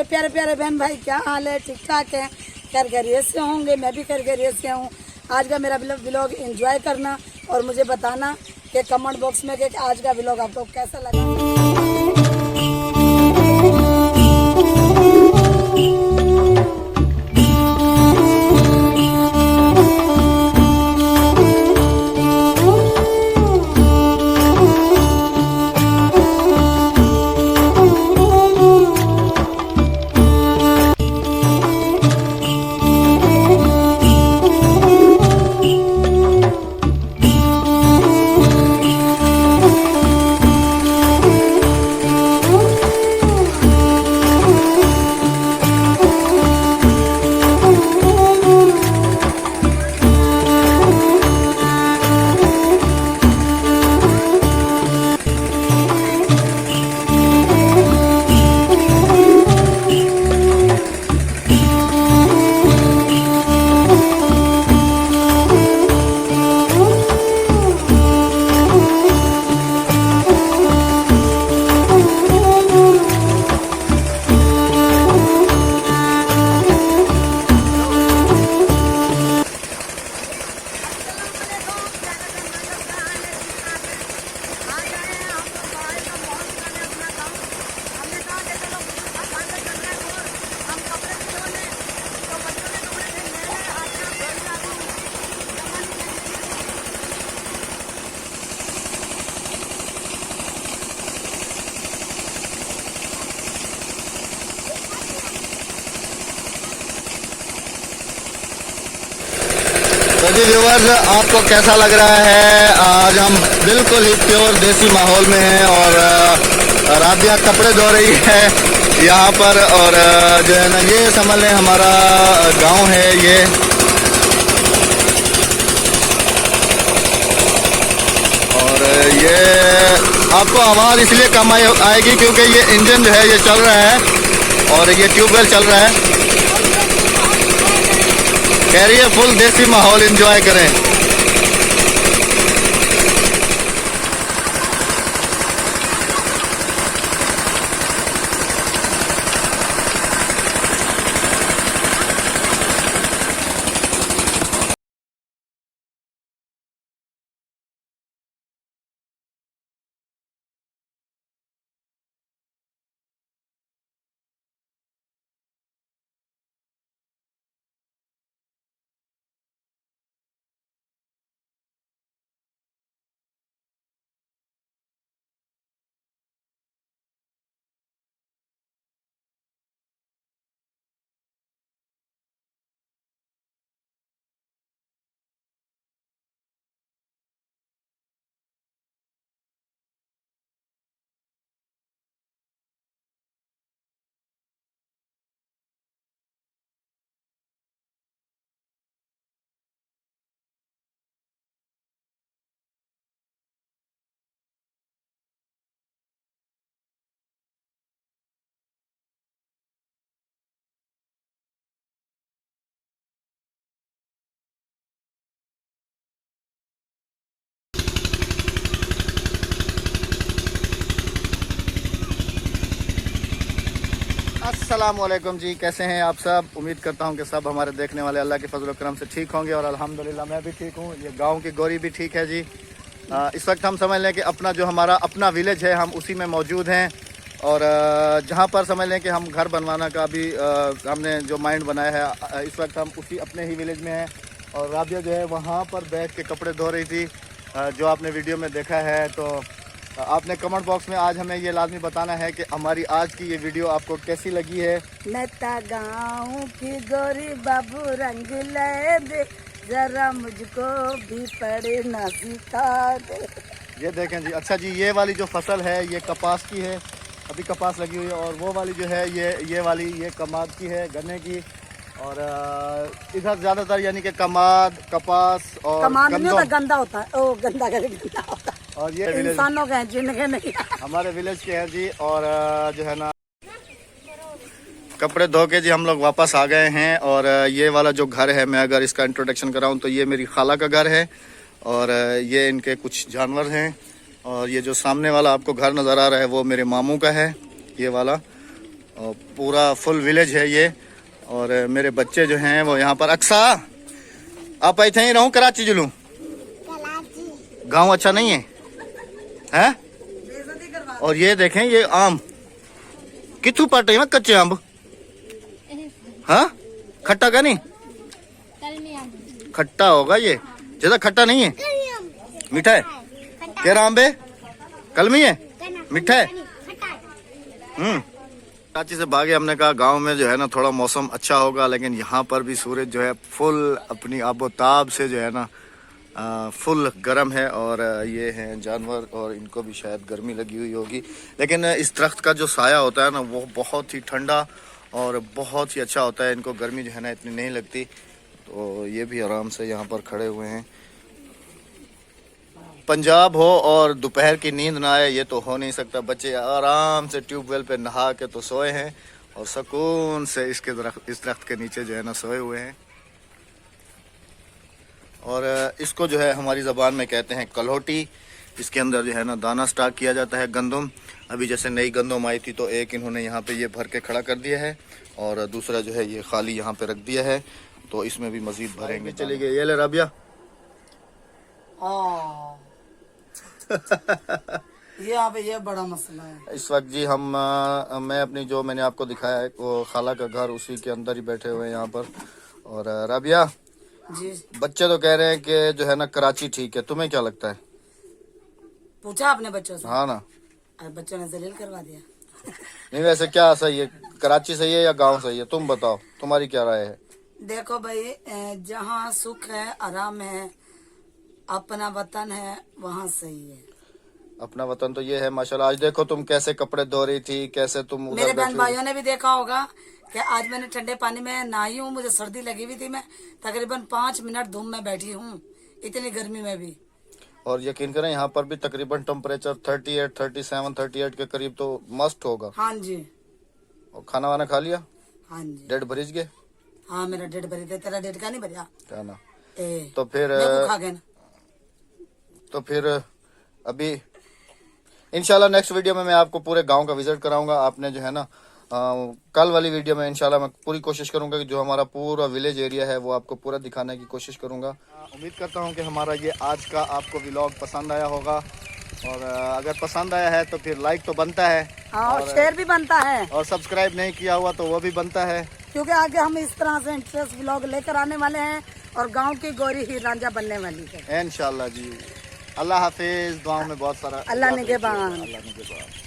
प्यारे प्यारे बहन भाई, क्या हाल है? ठीक ठाक है? खैर खैरियत से होंगे, मैं भी खैर खैरियत से हूँ। आज का मेरा व्लॉग एंजॉय करना और मुझे बताना कि कमेंट बॉक्स में कि आज का व्लॉग आपको कैसा लगा। तो जी व्यूअर्स, आपको कैसा लग रहा है? आज हम बिल्कुल ही प्योर देसी माहौल में हैं और राबिया कपड़े धो रही है यहाँ पर। और जो है ना, ये समझ लें हमारा गांव है ये। और ये आपको आवाज़ इसलिए कम आएगी क्योंकि ये इंजन जो है ये चल रहा है और ये ट्यूबवेल चल रहा है। कह रही है फुल देसी माहौल एंजॉय करें। अस्सलामुअलैकुम जी, कैसे हैं आप सब? उम्मीद करता हूं कि सब हमारे देखने वाले अल्लाह के फजल करम से ठीक होंगे और अल्हम्दुलिल्लाह मैं भी ठीक हूं। ये गांव की गोरी भी ठीक है जी। इस वक्त हम समझ लें कि अपना जो हमारा अपना विलेज है हम उसी में मौजूद हैं। और जहां पर समझ लें कि हम घर बनवाना का भी हमने जो माइंड बनाया है, इस वक्त हम उसी अपने ही विलेज में हैं। और राबिया जो है वहाँ पर बैठ के कपड़े धो रही थी, जो आपने वीडियो में देखा है। तो आपने कमेंट बॉक्स में आज हमें ये लाजमी बताना है कि हमारी आज की ये वीडियो आपको कैसी लगी है। मैं गाँव की गोरी बाबू रंग ले दे, जरा मुझको भी पढ़े ना सिखा दे। ये देखें जी। अच्छा जी, ये वाली जो फसल है ये कपास की है, अभी कपास लगी हुई है। और वो वाली जो है ये वाली ये कमाद की है, गन्ने की। और इधर ज़्यादातर यानी कि कमाद, कपास और गंदा होता है। ओ गंदा होता है। और ये इंसानों का है, जिनके नहीं। हमारे विलेज के हैं जी। और जो है ना, कपड़े धो के जी हम लोग वापस आ गए हैं। और ये वाला जो घर है, मैं अगर इसका इंट्रोडक्शन कराऊं तो ये मेरी खाला का घर है और ये इनके कुछ जानवर हैं। और ये जो सामने वाला आपको घर नज़र आ रहा है वो मेरे मामू का है, ये वाला। और पूरा फुल विलेज है ये। और मेरे बच्चे जो हैं वो यहाँ पर। अक्सा आप ऐसे ही रहूं कराची जुलूं? गांव अच्छा नहीं है हैं? और ये देखें ये आम किथू पाटे में कच्चे आम। हाँ खट्टा का नहीं, खट्टा होगा ये, ज्यादा खट्टा नहीं है, मीठा है। कह रहा आम बे कलमी है, मीठा है। कराची से भागे, हमने कहा गांव में जो है ना थोड़ा मौसम अच्छा होगा, लेकिन यहाँ पर भी सूरज जो है फुल अपनी आबोताब से जो है ना फुल गर्म है। और ये हैं जानवर और इनको भी शायद गर्मी लगी हुई होगी, लेकिन इस दरख्त का जो साया होता है ना वो बहुत ही ठंडा और बहुत ही अच्छा होता है, इनको गर्मी जो है ना इतनी नहीं लगती। तो ये भी आराम से यहाँ पर खड़े हुए हैं। पंजाब हो और दोपहर की नींद ना आए ये तो हो नहीं सकता। बच्चे आराम से ट्यूबवेल पे नहा के तो सोए हैं और सुकून से इस दरख्त के नीचे जो है ना सोए हुए हैं। और इसको जो है हमारी ज़बान में कहते हैं कलहोटी। इसके अंदर जो है ना दाना स्टॉक किया जाता है, गंदम। अभी जैसे नई गंदम आई थी तो एक इन्होंने यहाँ पे ये भर के खड़ा कर दिया है और दूसरा जो है ये खाली यहाँ पे रख दिया है, तो इसमें भी मजीद भरेंगे। चली गई ये ले राबिया। यहाँ पे ये बड़ा मसला है इस वक्त जी मैं अपनी जो मैंने आपको दिखाया है वो खाला का घर, उसी के अंदर ही बैठे हुए हैं यहाँ पर। और राबिया जी, बच्चे तो कह रहे हैं कि जो है ना कराची ठीक है, तुम्हें क्या लगता है? पूछा आपने बच्चों से? हाँ ना, अरे बच्चों ने जलील करवा दिया। नहीं वैसे क्या सही है, कराची सही है या गांव सही है? तुम बताओ, तुम्हारी क्या राय है? देखो भाई, जहाँ सुख है, आराम है, अपना वतन है, वहाँ सही है। अपना वतन तो ये है माशाल्लाह। आज देखो तुम कैसे कपड़े धो रही थी, कैसे तुम उधर मेरे बहन बैठी भाइयों ने भी देखा होगा कि आज मैंने ठंडे पानी में नहाई हूँ, मुझे सर्दी लगी हुई थी, मैं तकरीबन 5 मिनट धूप में बैठी हूँ, इतनी गर्मी में भी। और यकीन करें यहाँ पर भी तकरीबन टेम्परेचर 38, 37, 38 के करीब तो मस्त होगा। हाँ जी। और खाना वाना खा लिया? हाँ जी। डेढ़ भरीज गए? हाँ मेरा डेढ़ भरी थे, तेरा डेढ़ का नहीं भरिया क्या ना? ए, तो फिर खा गए ना। तो फिर अभी इंशाल्लाह नेक्स्ट वीडियो में मैं आपको पूरे गांव का विजिट कराऊंगा। आपने जो है ना कल वाली वीडियो में इंशाल्लाह मैं पूरी कोशिश करूंगा कि जो हमारा पूरा विलेज एरिया है वो आपको पूरा दिखाने की कोशिश करूंगा। उम्मीद करता हूं कि हमारा ये आज का आपको व्लॉग पसंद आया होगा, और अगर पसंद आया है तो फिर लाइक तो बनता है और शेयर भी बनता है, और सब्सक्राइब नहीं किया हुआ तो वो भी बनता है, क्योंकि आगे हम इस तरह से इंटरेस्ट व्लॉग लेकर आने वाले हैं और गांव की गौरी ही रांझा बनने वाली है इंशाल्लाह जी। अल्लाह हाफिज। दुआओं में बहुत सारा अल्लाह निगहबान। अल्लाह निगहबान।